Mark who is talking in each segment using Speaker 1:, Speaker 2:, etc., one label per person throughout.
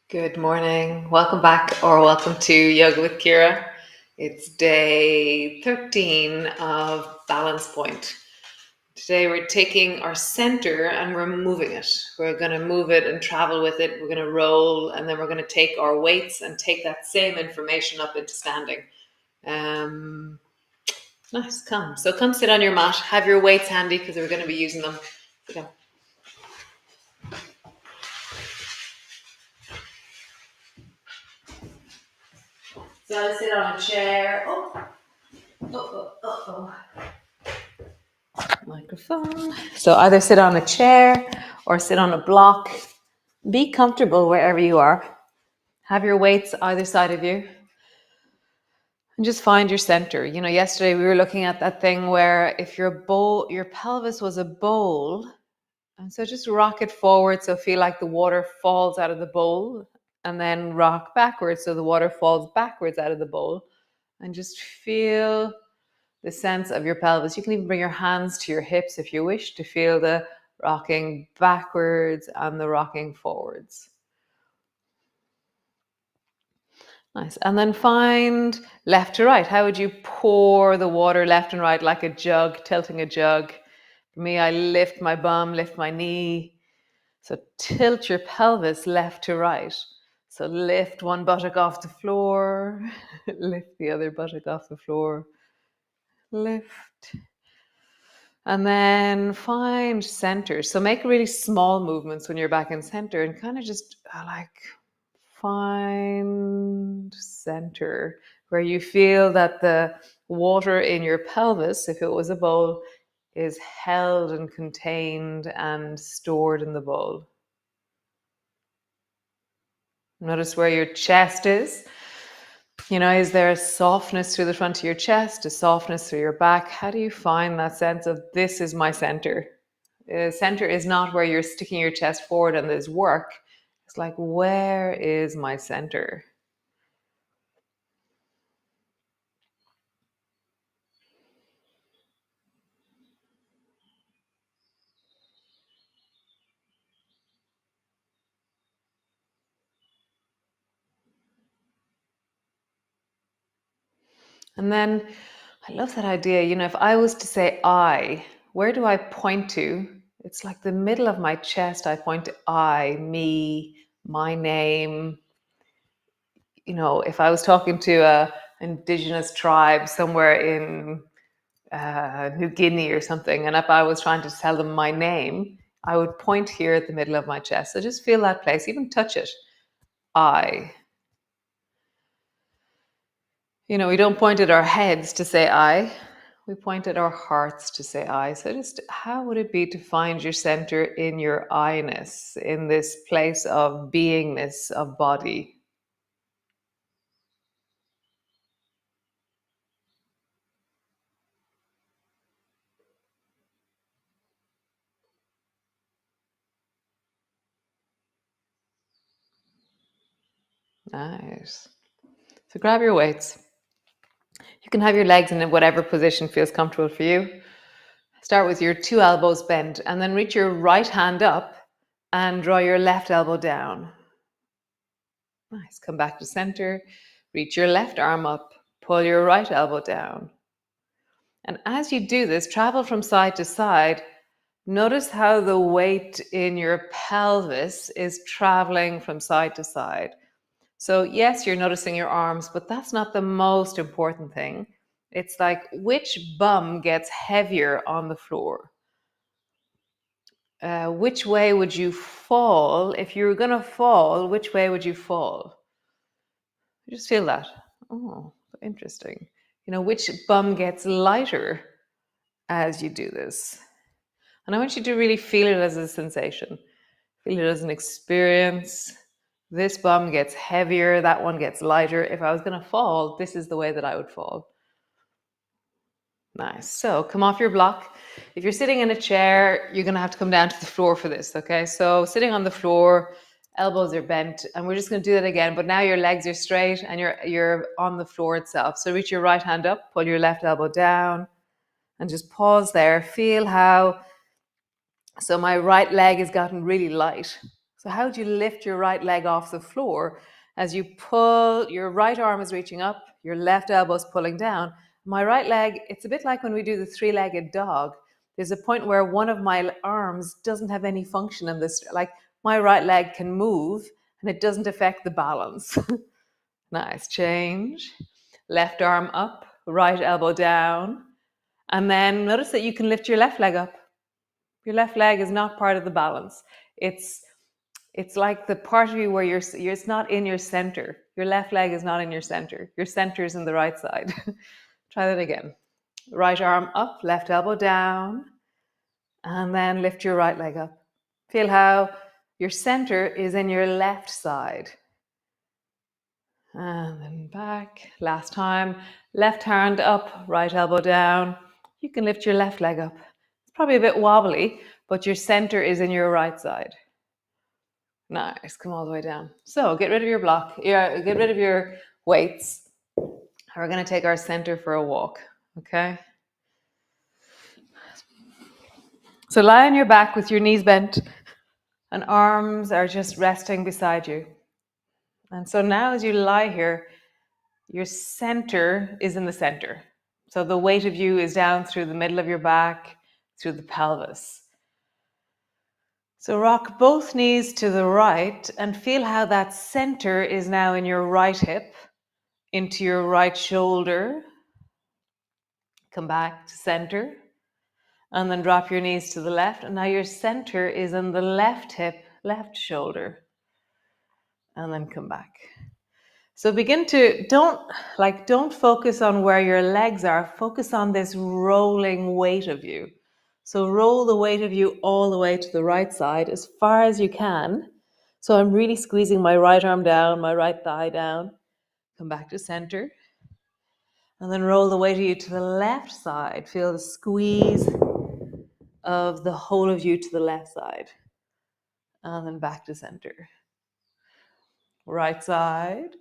Speaker 1: Good morning. Welcome back or welcome to Yoga with Ciara. It's day 13 of Balance Point. Today we're taking our center and we're moving it. We're going to move it and travel with it. We're going to roll and then we're going to take our weights and take that same information up into standing. Nice, come. So come sit on your mat. Have your weights handy because we're going to be using them. Okay. So I'll sit on a chair. Microphone. So either sit on a chair or sit on a block. Be comfortable wherever you are. Have your weights either side of you. And just find your center. You know, yesterday we were looking at that thing where if your pelvis was a bowl, and so just rock it forward so feel like the water falls out of the bowl, and then rock backwards so the water falls backwards out of the bowl, and just feel the sense of your pelvis. You can even bring your hands to your hips if you wish to feel the rocking backwards and the rocking forwards. Nice. And then find left to right. How would you pour the water left and right like a jug, tilting a jug? For me, I lift my bum, lift my knee. So tilt your pelvis left to right. So lift one buttock off the floor, lift the other buttock off the floor, lift. And then find center. So make really small movements when you're back in center and kind of just find center where you feel that the water in your pelvis, if it was a bowl, is held and contained and stored in the bowl. Notice where your chest is. You know, is there a softness through the front of your chest, a softness through your back? How do you find that sense of this is my center? Center is not where you're sticking your chest forward and there's work. It's like, where is my center? And then I love that idea. You know, if I was to say I, where do I point to? It's like the middle of my chest. I point to I, me, my name. You know, if I was talking to a indigenous tribe somewhere in New Guinea or something, and if I was trying to tell them my name, I would point here at the middle of my chest. So just feel that place, even touch it. I. You know, we don't point at our heads to say I. We point at our hearts to say I. So just how would it be to find your center in your I-ness, in this place of beingness of body? Nice. So grab your weights. You can have your legs in whatever position feels comfortable for you. Start with your two elbows bent and then reach your right hand up and draw your left elbow down. Nice. Come back to center. Reach your left arm up. Pull your right elbow down. And as you do this, travel from side to side. Notice how the weight in your pelvis is traveling from side to side. So yes, you're noticing your arms, but that's not the most important thing. It's like which bum gets heavier on the floor? Which way would you fall? If you were going to fall, which way would you fall? Just feel that. Oh, interesting. You know, which bum gets lighter as you do this? And I want you to really feel it as a sensation. Feel it as an experience. This bum gets heavier, that one gets lighter. If I was going to fall, this is the way that I would fall. Nice. So come off your block. If you're sitting in a chair, you're going to have to come down to the floor for this, okay? So sitting on the floor, elbows are bent, and we're just going to do that again, but now your legs are straight and you're on the floor itself. So reach your right hand up, pull your left elbow down, and just pause there. Feel how, so my right leg has gotten really light. So how do you lift your right leg off the floor? As you pull, your right arm is reaching up, your left elbow is pulling down. My right leg, it's a bit like when we do the three-legged dog. There's a point where one of my arms doesn't have any function in this. Like my right leg can move and it doesn't affect the balance. Nice. Change. Left arm up, right elbow down. And then notice that you can lift your left leg up. Your left leg is not part of the balance. It's like the part of you where it's not in your center. Your left leg is not in your center. Your center is in the right side. Try that again. Right arm up, left elbow down, and then lift your right leg up. Feel how your center is in your left side. And then back. Last time. Left hand up, right elbow down. You can lift your left leg up. It's probably a bit wobbly, but your center is in your right side. Nice. Come all the way down. So get rid of your block. Yeah, get rid of your weights. We're going to take our center for a walk. Okay. So lie on your back with your knees bent and arms are just resting beside you. And so now as you lie here, your center is in the center. So the weight of you is down through the middle of your back, through the pelvis. So rock both knees to the right and feel how that center is now in your right hip, into your right shoulder. Come back to center. And then drop your knees to the left. And now your center is in the left hip, left shoulder. And then come back. So begin to, don't focus on where your legs are. Focus on this rolling weight of you. So roll the weight of you all the way to the right side as far as you can. So I'm really squeezing my right arm down, my right thigh down. Come back to center. And then roll the weight of you to the left side. Feel the squeeze of the whole of you to the left side. And then back to center. Right side.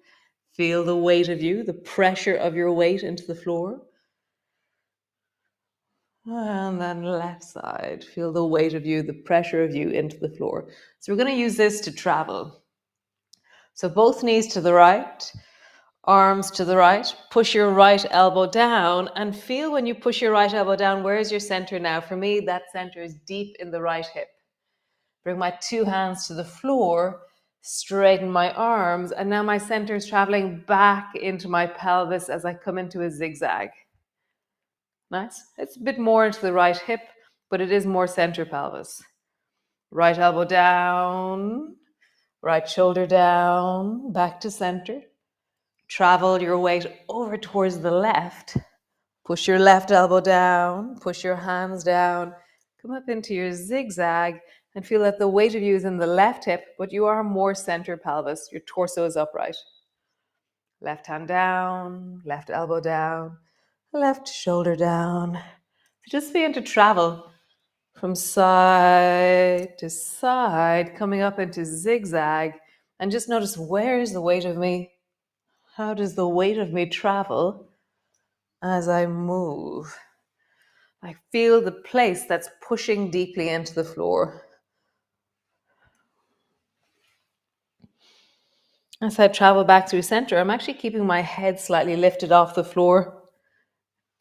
Speaker 1: Feel the weight of you, the pressure of your weight into the floor. And then left side. Feel the weight of you, the pressure of you into the floor. So we're going to use this to travel. So both knees to the right, arms to the right. Push your right elbow down and feel when you push your right elbow down, where is your center now? For me, that center is deep in the right hip. Bring my two hands to the floor, straighten my arms, and now my center is traveling back into my pelvis as I come into a zigzag. Nice. It's a bit more into the right hip, but it is more center pelvis. Right elbow down, right shoulder down, back to center. Travel your weight over towards the left. Push your left elbow down, push your hands down, come up into your zigzag and feel that the weight of you is in the left hip, but you are more center pelvis. Your torso is upright. Left hand down, left elbow down, left shoulder down. So just begin to travel from side to side, coming up into zigzag, and just notice, where is the weight of me? How does the weight of me travel as I move? I feel the place that's pushing deeply into the floor. As I travel back through center, I'm actually keeping my head slightly lifted off the floor.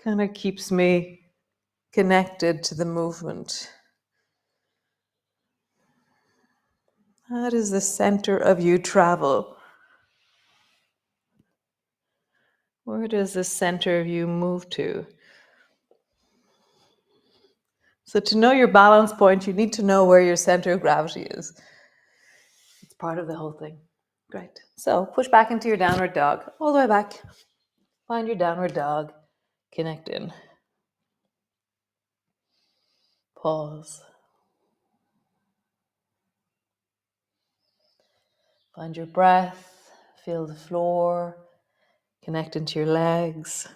Speaker 1: Kind of keeps me connected to the movement. How does the center of you travel? Where does the center of you move to? So to know your balance point, you need to know where your center of gravity is. It's part of the whole thing. Great. So push back into your downward dog, all the way back. Find your downward dog. Connect in. Pause. Find your breath. Feel the floor. Connect into your legs.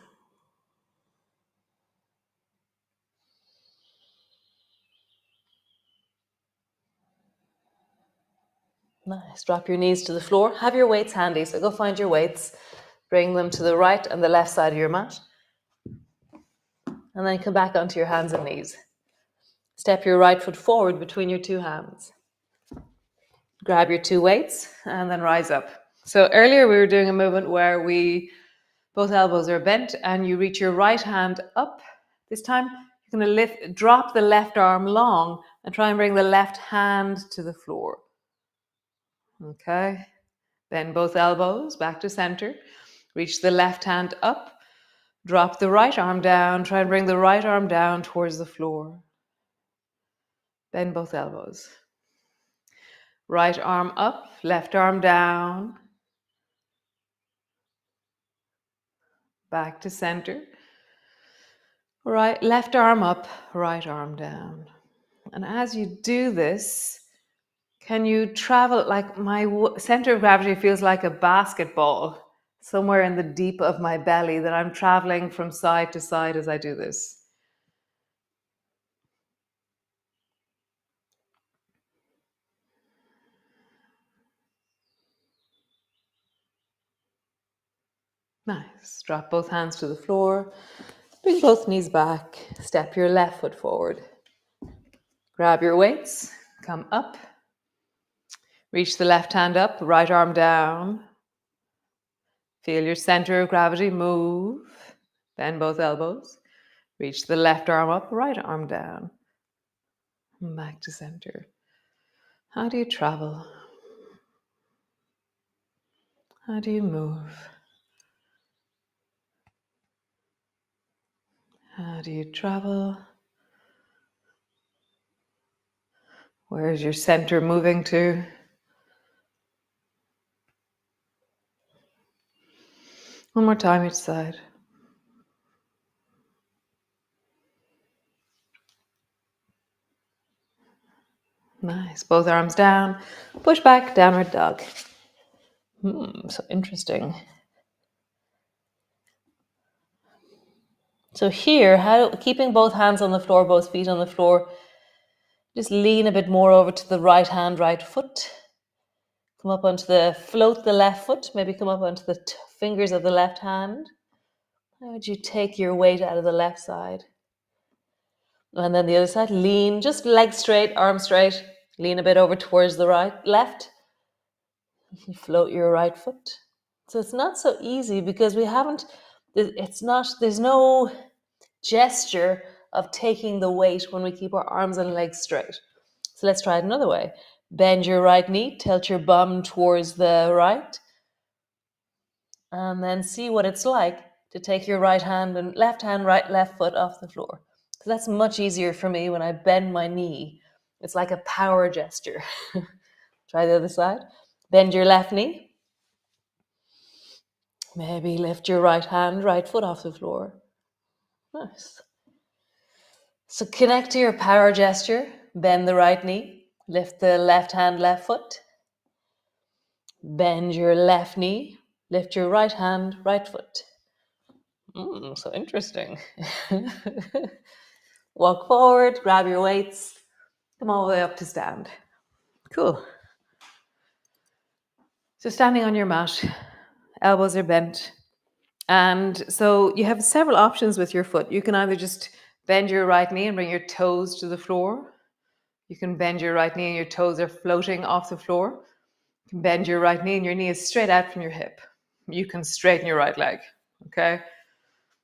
Speaker 1: Nice. Drop your knees to the floor. Have your weights handy. So go find your weights. Bring them to the right and the left side of your mat. And then come back onto your hands and knees. Step your right foot forward between your two hands. Grab your 2 weights and then rise up. So earlier we were doing a movement where both elbows are bent and you reach your right hand up. This time you're going to drop the left arm long and try and bring the left hand to the floor. Okay. Bend both elbows back to center. Reach the left hand up. Drop the right arm down. Try and bring the right arm down towards the floor. Bend both elbows. Right arm up, left arm down. Back to center. Right, left arm up, right arm down. And as you do this, can you travel, like my center of gravity feels like a basketball somewhere in the deep of my belly that I'm traveling from side to side as I do this. Nice. Drop both hands to the floor. Bring both knees back. Step your left foot forward. Grab your weights. Come up. Reach the left hand up, right arm down. Feel your center of gravity move. Bend both elbows. Reach the left arm up, right arm down. Back to center. How do you travel? How do you move? How do you travel? Where is your center moving to? One more time each side. Nice. Both arms down. Push back, downward dog. So interesting. So here, keeping both hands on the floor, both feet on the floor, just lean a bit more over to the right hand, right foot. Come up float the left foot, maybe come up onto the fingers of the left hand. How would you take your weight out of the left side? And then the other side, lean, just legs straight, arms straight. Lean a bit over towards the left. You float your right foot. So it's not so easy because there's no gesture of taking the weight when we keep our arms and legs straight. So let's try it another way. Bend your right knee, tilt your bum towards the right, and then see what it's like to take your right hand and left hand, right, left foot off the floor. So that's much easier for me when I bend my knee. It's like a power gesture. Try the other side. Bend your left knee. Maybe lift your right hand, right foot off the floor. Nice. So connect to your power gesture. Bend the right knee. Lift the left hand, left foot. Bend your left knee. Lift your right hand, right foot. So interesting. Walk forward, grab your weights. Come all the way up to stand. Cool. So standing on your mat, elbows are bent. And so you have several options with your foot. You can either just bend your right knee and bring your toes to the floor. You can bend your right knee and your toes are floating off the floor. You can bend your right knee and your knee is straight out from your hip. You can straighten your right leg, okay?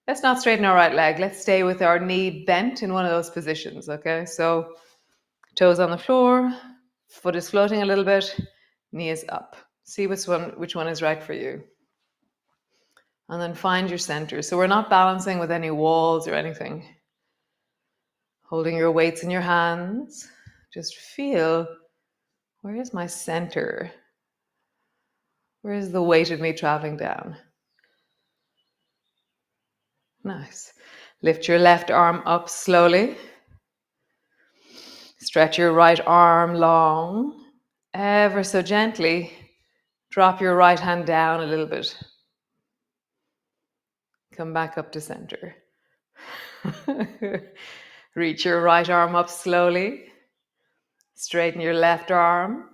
Speaker 1: Let's not straighten our right leg. Let's stay with our knee bent in one of those positions, okay? So toes on the floor, foot is floating a little bit, knee is up. See which one is right for you. And then find your center. So we're not balancing with any walls or anything. Holding your weights in your hands. Just feel, where is my center? Where is the weight of me traveling down? Nice. Lift your left arm up slowly. Stretch your right arm long. Ever so gently, drop your right hand down a little bit. Come back up to center. Reach your right arm up slowly. Straighten your left arm.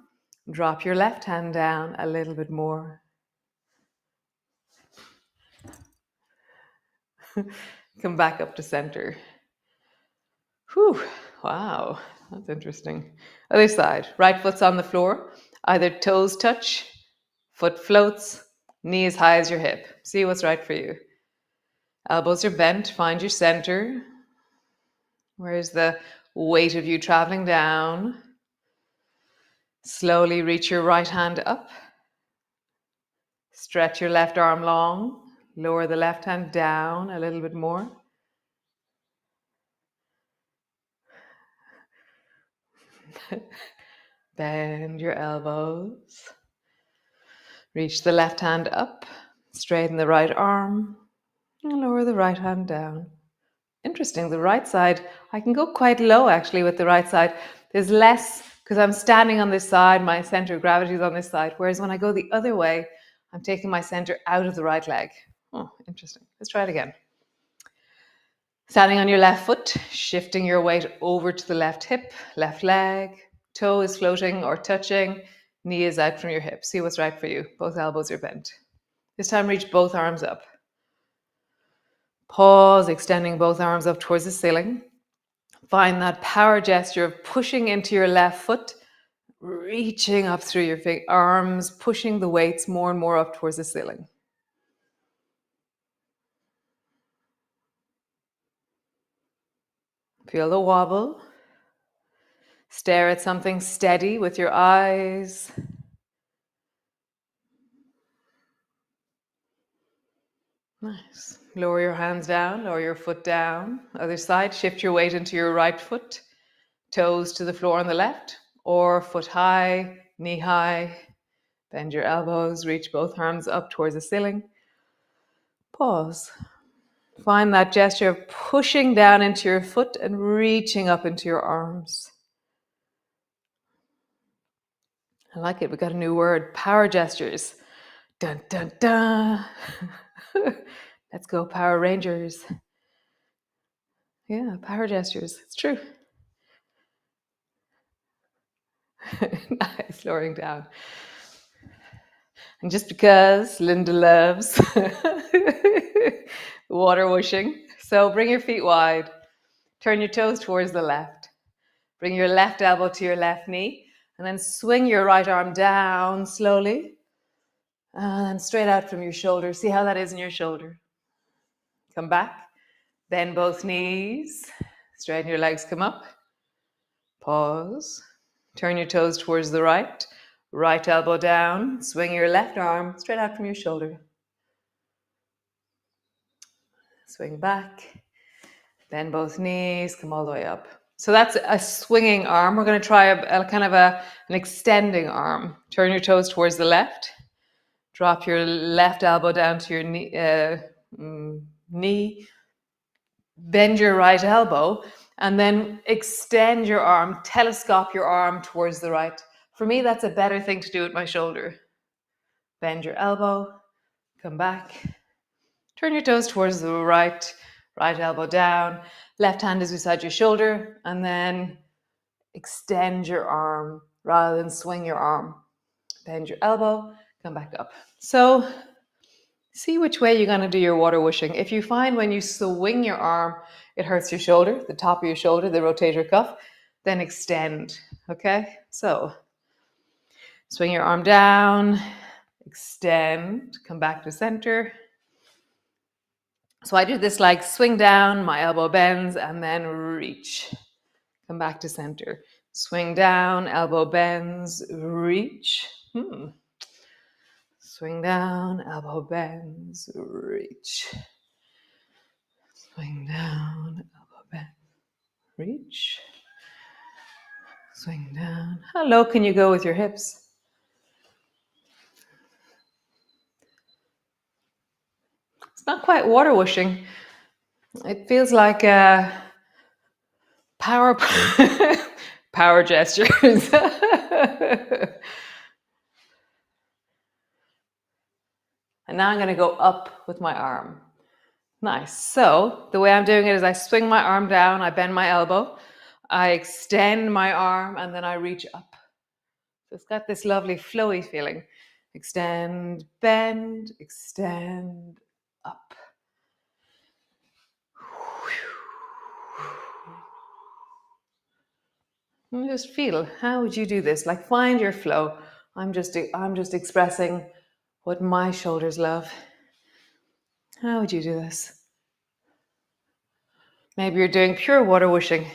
Speaker 1: Drop your left hand down a little bit more. Come back up to center. Whew, wow, that's interesting. Other side, right foot's on the floor. Either toes touch, foot floats, knee as high as your hip. See what's right for you. Elbows are bent, find your center. Where's the weight of you traveling down? Slowly reach your right hand up. Stretch your left arm long. Lower the left hand down a little bit more. Bend your elbows. Reach the left hand up. Straighten the right arm. And lower the right hand down. Interesting, the right side, I can go quite low actually with the right side. There's less, because I'm standing on this side, my center of gravity is on this side. Whereas when I go the other way, I'm taking my center out of the right leg. Oh, interesting. Let's try it again. Standing on your left foot, shifting your weight over to the left hip, left leg, toe is floating or touching, knee is out from your hip. See what's right for you. Both elbows are bent. This time reach both arms up. Pause, extending both arms up towards the ceiling. Find that power gesture of pushing into your left foot, reaching up through your arms, pushing the weights more and more up towards the ceiling. Feel the wobble. Stare at something steady with your eyes. Nice. Lower your hands down, lower your foot down. Other side, shift your weight into your right foot. Toes to the floor on the left, or foot high, knee high. Bend your elbows, reach both arms up towards the ceiling. Pause. Find that gesture of pushing down into your foot and reaching up into your arms. I like it. We got a new word, power gestures. Dun, dun, dun. Let's go, Power Rangers. Yeah, power gestures. It's true. Nice, lowering down. And just because Linda loves water whooshing, so bring your feet wide. Turn your toes towards the left. Bring your left elbow to your left knee. And then swing your right arm down slowly. And straight out from your shoulder. See how that is in your shoulder. Come back. Bend both knees. Straighten your legs, come up. Pause. Turn your toes towards the right. Right elbow down. Swing your left arm straight out from your shoulder. Swing back. Bend both knees. Come all the way up. So that's a swinging arm. We're going to try a kind of an extending arm. Turn your toes towards the left. Drop your left elbow down to your knee. Bend your right elbow and then extend your arm, telescope your arm towards the right. For me, that's a better thing to do with my shoulder. Bend your elbow, come back. Turn your toes towards the right, right elbow down. Left hand is beside your shoulder and then extend your arm rather than swing your arm. Bend your elbow, come back up. So see which way you're going to do your water whooshing. If you find when you swing your arm, it hurts your shoulder, the top of your shoulder, the rotator cuff, then extend, okay? So swing your arm down, extend, come back to center. So I do this like swing down, my elbow bends, and then reach. Come back to center. Swing down, elbow bends, reach. Swing down, elbow bends, reach. Swing down, elbow bend, reach. Swing down. How low can you go with your hips? It's not quite water whooshing. It feels like power power gestures. And now I'm going to go up with my arm. Nice. So the way I'm doing it is I swing my arm down, I bend my elbow, I extend my arm, and then I reach up. So it's got this lovely flowy feeling. Extend, bend, extend, up. And just feel, how would you do this? Like find your flow. I'm just expressing what my shoulders love. How would you do this? Maybe you're doing pure water whooshing.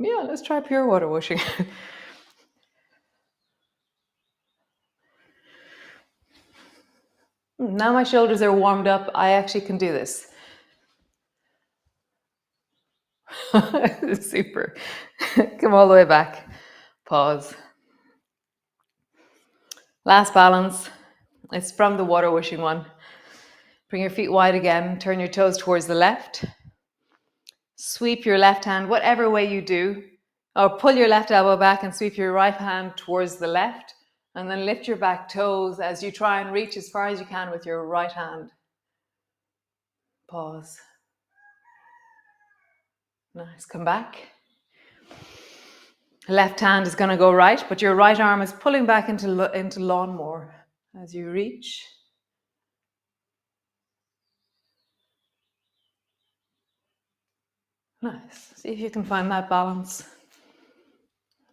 Speaker 1: Yeah, let's try pure water whooshing. Now my shoulders are warmed up. I actually can do this. Super. Come all the way back. Pause. Last balance. It's from the water whooshing one. Bring your feet wide again. Turn your toes towards the left. Sweep your left hand, whatever way you do, or pull your left elbow back and sweep your right hand towards the left. And then lift your back toes as you try and reach as far as you can with your right hand. Pause. Nice. Come back. Left hand is going to go right, but your right arm is pulling back into lawnmower as you reach. Nice. See if you can find that balance.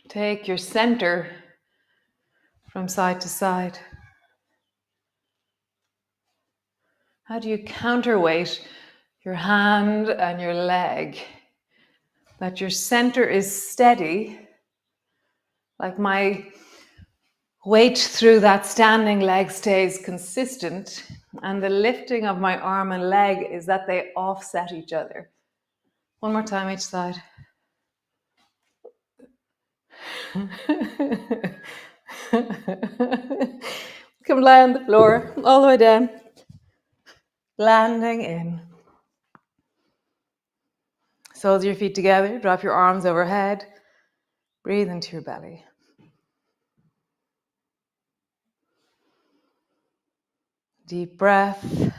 Speaker 1: Take your center from side to side. How do you counterweight your hand and your leg? That your center is steady, like my weight through that standing leg stays consistent, and the lifting of my arm and leg is that they offset each other. One more time each side. Come lie on the floor, all the way down. Landing in. Soles of your feet together, drop your arms overhead. Breathe into your belly. Deep breath.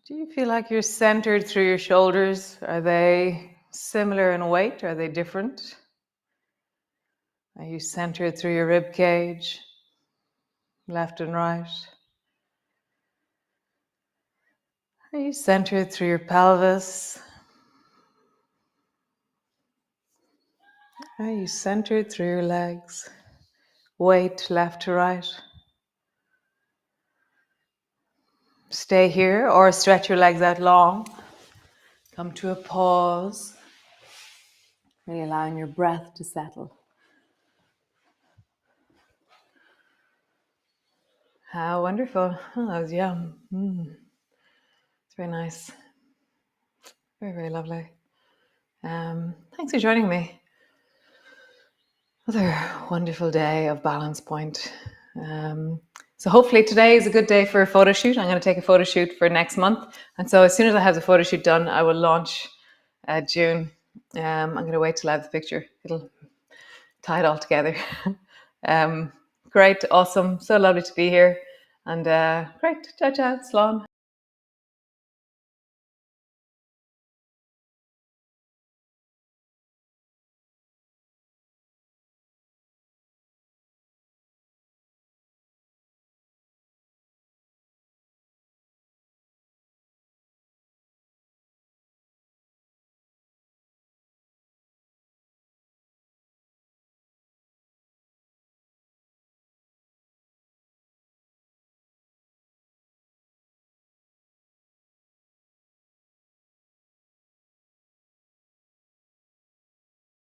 Speaker 1: Do you feel like you're centered through your shoulders? Are they similar in weight? Are they different? Are you centered through your rib cage, left and right? Are you centered through your pelvis? Are you centered through your legs? Weight left to right. Stay here or stretch your legs out long. Come to a pause. Really allowing your breath to settle. How wonderful. Oh, that was yum. It's very nice. Very, very lovely. Thanks for joining me. Another wonderful day of Balance Point. So hopefully today is a good day for a photo shoot. I'm going to take a photo shoot for next month. And so as soon as I have the photo shoot done, I will launch June. I'm going to wait till I have the picture. It'll tie it all together. Great, awesome. So lovely to be here. And great. Ciao, ciao. Slán.